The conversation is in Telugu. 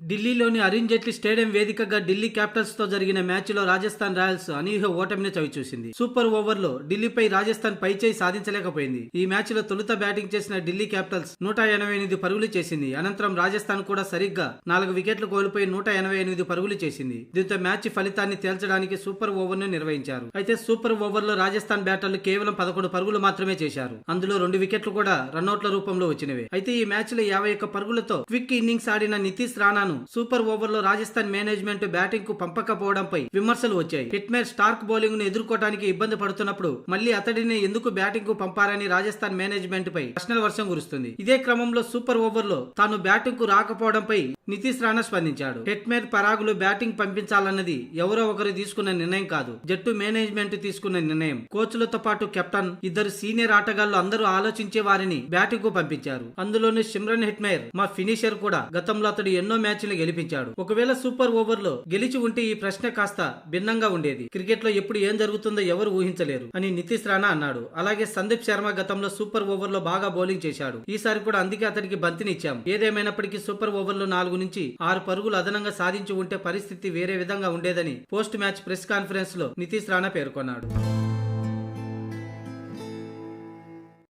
ఢిల్లీలోని అరుణ్ జైట్లీ స్టేడియం వేదికగా ఢిల్లీ క్యాపిటల్స్ తో జరిగిన మ్యాచ్ లో రాజస్థాన్ రాయల్స్ అనూహ్య ఓటమిని చవిచూసింది. సూపర్ ఓవర్ లో ఢిల్లీపై రాజస్థాన్ పైచేయి సాధించలేకపోయింది. ఈ మ్యాచ్ లో తొలుత బ్యాటింగ్ చేసిన ఢిల్లీ క్యాపిటల్స్ 188 పరుగులు చేసింది. అనంతరం రాజస్థాన్ కూడా సరిగ్గా 4 వికెట్లు కోల్పోయి 188 పరుగులు చేసింది. దీంతో మ్యాచ్ ఫలితాన్ని తేల్చడానికి సూపర్ ఓవర్ ను నిర్వహించారు. అయితే సూపర్ ఓవర్ లో రాజస్థాన్ బ్యాటర్లు కేవలం 11 పరుగులు మాత్రమే చేశారు. అందులో 2 వికెట్లు కూడా రన్అట్ల రూపంలో వచ్చినవే. అయితే ఈ మ్యాచ్ లో 51 పరుగులతో క్విక్ ఇన్నింగ్స్ ఆడిన నితీష్ రాణాను సూపర్ ఓవర్ లో రాజస్థాన్ మేనేజ్మెంట్ బ్యాటింగ్ కు పంపకపోవడంపై విమర్శలు వచ్చాయి. హిట్మేర్ స్టార్క్ బౌలింగ్ ను ఎదుర్కోవడానికి ఇబ్బంది పడుతున్నప్పుడు మళ్లీ అతడిని ఎందుకు బ్యాటింగ్ కు పంపారని రాజస్థాన్ మేనేజ్మెంట్ పై ప్రశ్నల వర్షం కురుస్తుంది. ఇదే క్రమంలో సూపర్ ఓవర్ లో తాను బ్యాటింగ్ కు రాకపోవడంపై నితీష్ రాణా స్పందించాడు. హిట్మేర్ పరాగులు బ్యాటింగ్ పంపించాలన్నది ఎవరో ఒకరు తీసుకున్న నిర్ణయం కాదు, జట్టు మేనేజ్మెంట్ తీసుకున్న నిర్ణయం. కోచ్లతో పాటు కెప్టెన్, ఇద్దరు సీనియర్ ఆటగాళ్లు అందరూ ఆలోచించే వారిని బ్యాటింగ్ కు పంపించారు. అందులోని సిమ్రన్ హిట్మేర్ మా ఫినిషర్ కూడా. గతంలో అతడు ఎన్నో మ్యాచ్లు గెలిపించాడు. ఒకవేళ సూపర్ ఓవర్ లో గెలిచి ఉంటే ఈ ప్రశ్న కాస్త భిన్నంగా ఉండేది. క్రికెట్ లో ఎప్పుడు ఏం జరుగుతుందో ఎవరు ఊహించలేరు అని నితీష్ రాణా అన్నాడు. అలాగే సందీప్ శర్మ గతంలో సూపర్ ఓవర్ లో బాగా బౌలింగ్ చేశాడు. ఈసారి కూడా అందుకే అతడికి బంతినిచ్చాం. ఏదేమైనప్పటికీ సూపర్ ఓవర్ లో 4 నుంచి 6 పరుగులు అదనంగా సాధించి ఉంటే పరిస్థితి వేరే విధంగా ఉండేదని పోస్ట్ మ్యాచ్ ప్రెస్ కాన్ఫరెన్స్ లో నితీష్ రాణా పేర్కొన్నాడు.